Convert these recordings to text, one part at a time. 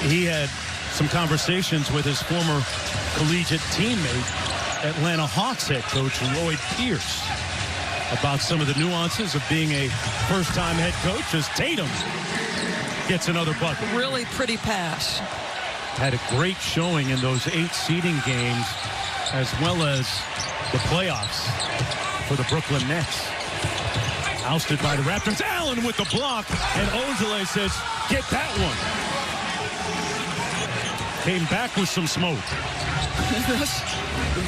he had some conversations with his former collegiate teammate, Atlanta Hawks head coach Lloyd Pierce, about some of the nuances of being a first-time head coach as Tatum gets another bucket. Really pretty pass. Had a great showing in those 8 seeding games as well as the playoffs for the Brooklyn Nets. Ousted by the Raptors. Allen with the block, and Ojale says, get that one. Came back with some smoke.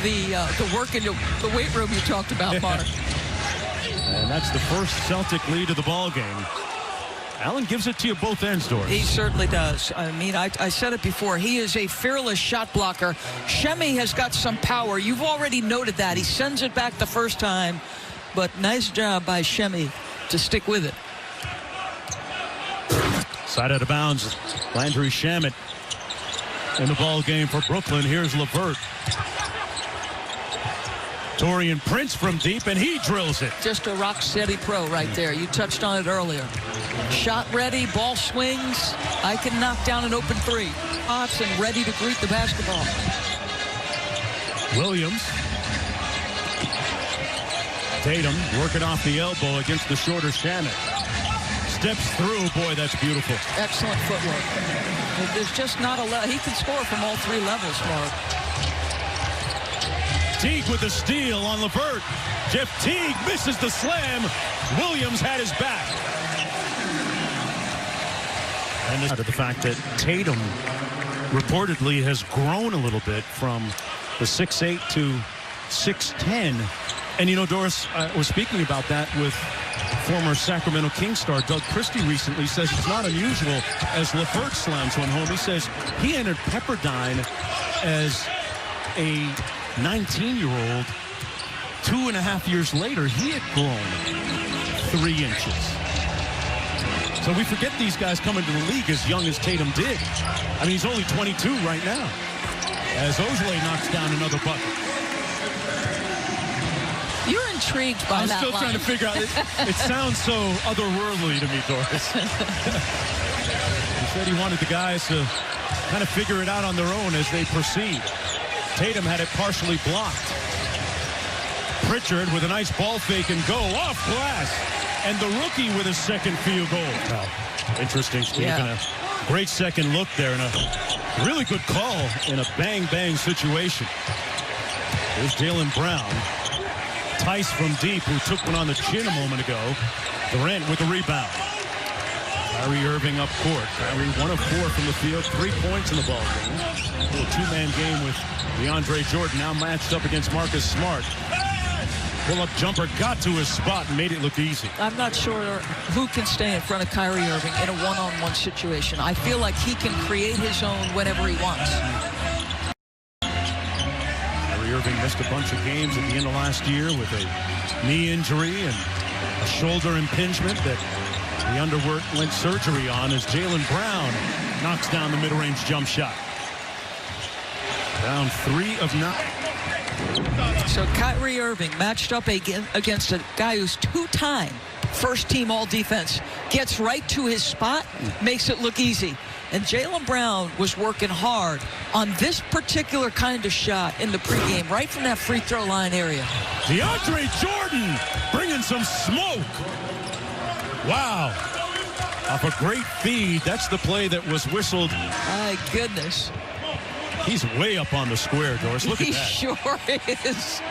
the work in the weight room you talked about, Mark. And that's the first Celtic lead of the ball game. Allen gives it to you both ends, Doris. He certainly does. I mean, I said it before. He is a fearless shot blocker. Shemi has got some power. You've already noted that. He sends it back the first time, but nice job by Shemi to stick with it. Side out of bounds. Landry Shamet in the ball game for Brooklyn. Here's LeVert. Taurean Prince from deep, and he drills it. Just a rock-steady pro right there. You touched on it earlier. Shot ready, ball swings. I can knock down an open 3. Spots and ready to greet the basketball. Williams. Tatum working off the elbow against the shorter Shamet. Steps through. Boy, that's beautiful. Excellent footwork. There's just not a he can score from all 3 levels, Mark. Teague with the steal on LeVert. Jeff Teague misses the slam. Williams had his back. And the fact that Tatum reportedly has grown a little bit from the 6'8" to 6'10". And, you know, Doris, I was speaking about that with former Sacramento Kings star Doug Christie recently. Says it's not unusual as LeVert slams one home. He says he entered Pepperdine as a 19-year-old. 2.5 years later, he had grown 3 inches. So we forget these guys come into the league as young as Tatum did. I mean, he's only 22 right now. As Ojale knocks down another bucket. You're intrigued by that I'm still line. trying to figure out. It sounds so otherworldly to me, Doris. He said he wanted the guys to kind of figure it out on their own as they proceed. Tatum had it partially blocked. Pritchard with a nice ball fake and go off glass. And the rookie with his second field goal. Wow. Interesting, Steve. Yeah. A great second look there and a really good call in a bang-bang situation. There's Jaylen Brown. Tice from deep, who took one on the chin a moment ago. Durant with the rebound. Kyrie Irving up court. Kyrie 1 of 4 from the field, 3 points in the ball game. A little 2-man game with DeAndre Jordan, now matched up against Marcus Smart. Pull-up jumper got to his spot and made it look easy. I'm not sure who can stay in front of Kyrie Irving in a one-on-one situation. I feel like he can create his own whenever he wants. Kyrie Irving missed a bunch of games at the end of last year with a knee injury and a shoulder impingement that he underwent surgery on as Jaylen Brown knocks down the mid-range jump shot. Down 3 of 9. So Kyrie Irving matched up against a guy who's 2-time first-team all-defense. Gets right to his spot, makes it look easy. And Jaylen Brown was working hard on this particular kind of shot in the pregame, right from that free throw line area. DeAndre Jordan bringing some smoke. Wow. Off a great feed. That's the play that was whistled. My goodness. He's way up on the square, Doris. Look at that. He sure is.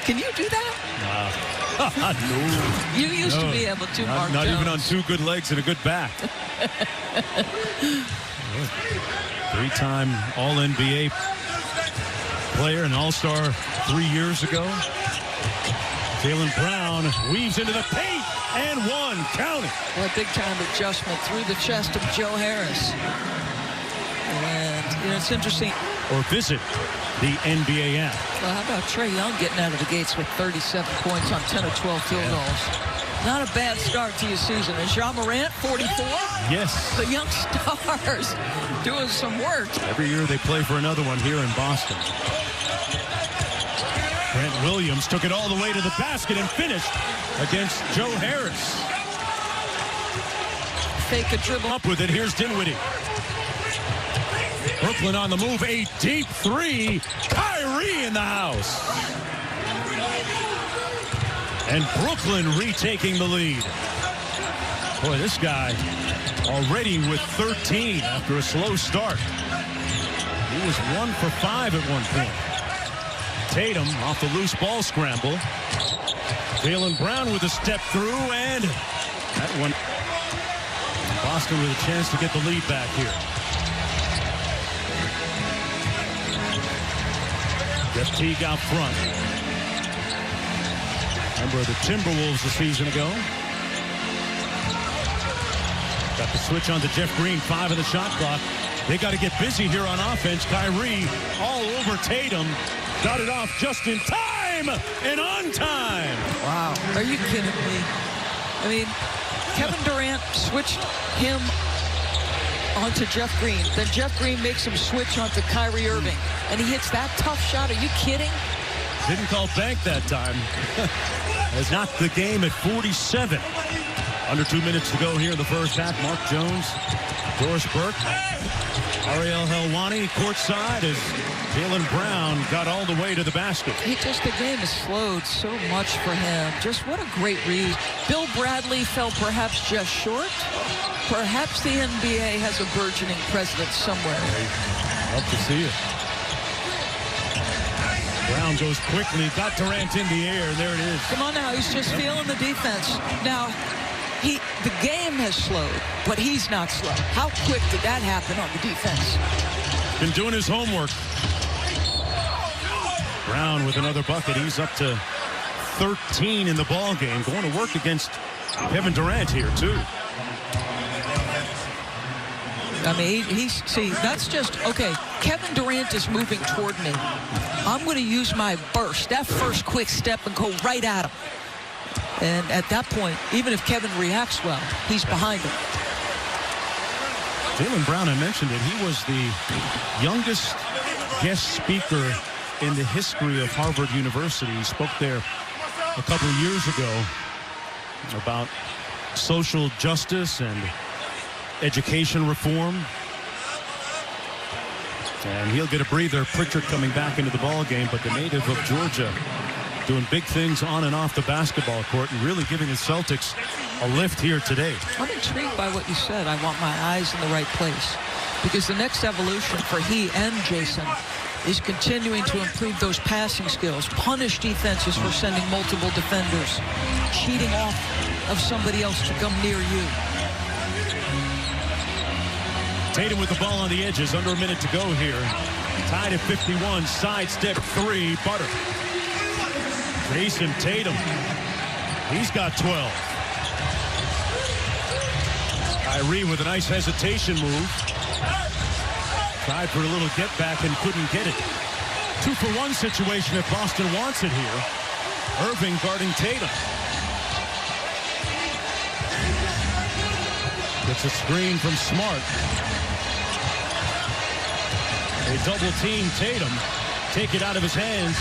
Can you do that? No. You used to be able to, Mark Not Jones. even on 2 good legs and a good back. 3-time All-NBA player and All-Star 3 years ago. Jaylen Brown weaves into the paint and 1. Count it. A big-time adjustment through the chest of Joe Harris. And, you know, it's interesting. Or visit the NBA app. Well, how about Trae Young getting out of the gates with 37 points on 10 or 12 field goals? Not a bad start to your season. And Ja Morant, 44? Yes. The young stars doing some work. Every year they play for another one here in Boston. Grant Williams took it all the way to the basket and finished against Joe Harris. Fake a dribble. Up with it. Here's Dinwiddie. Brooklyn on the move. A deep three. Kyrie in the house. And Brooklyn retaking the lead. Boy, this guy already with 13 after a slow start. He was 1 for 5 at one point. Tatum off the loose ball scramble. Jaylen Brown with a step through, and that one. Boston with a chance to get the lead back here. Jeff Teague out front. Remember the Timberwolves a season ago. Got the switch on to Jeff Green, 5 in the shot clock. They got to get busy here on offense. Kyrie all over Tatum. Got it off just in time and on time. Wow. Are you kidding me? I mean, Kevin Durant switched him onto Jeff Green. Then Jeff Green makes him switch onto Kyrie Irving. And he hits that tough shot. Are you kidding? Didn't call bank that time. Has knocked the game at 47. Under 2 minutes to go here in the first half. Mark Jones, Doris Burke, Ariel Helwani courtside as Jaylen Brown got all the way to the basket. The game has slowed so much for him. Just what a great read. Bill Bradley fell perhaps just short. Perhaps the NBA has a burgeoning president somewhere. Love to see it. Brown goes quickly, got Durant in the air. There it is. Come on now, he's just feeling the defense. Now, the game has slowed, but he's not slow. How quick did that happen on the defense? Been doing his homework. Brown with another bucket. He's up to 13 in the ball game. Going to work against Kevin Durant here, too. I mean, that's just, okay, Kevin Durant is moving toward me. I'm going to use my burst, that first quick step, and go right at him. And at that point, even if Kevin reacts well, he's behind him. Jaylen Brown, I mentioned it, he was the youngest guest speaker in the history of Harvard University. He spoke there a couple of years ago about social justice and education reform. And he'll get a breather. Pritchard coming back into the ball game, but the native of Georgia doing big things on and off the basketball court and really giving the Celtics a lift here today. I'm intrigued by what you said. I want my eyes in the right place, because the next evolution for he and Jason is continuing to improve those passing skills, punish defenses for sending multiple defenders, cheating off of somebody else to come near you. Tatum with the ball on the edges, under a minute to go here. Tied at 51, sidestep three, Butter. Jason Tatum, he's got 12. Kyrie with a nice hesitation move. Tried for a little get back and couldn't get it. 2-for-1 situation if Boston wants it here. Irving guarding Tatum. Gets a screen from Smart. They double team Tatum. Take it out of his hands.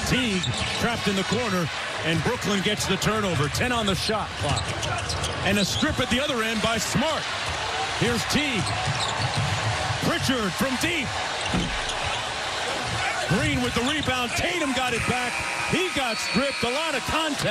Teague trapped in the corner, and Brooklyn gets the turnover. 10 on the shot clock. And a strip at the other end by Smart. Here's Teague. Pritchard from deep. Green with the rebound. Tatum got it back. He got stripped. A lot of contact.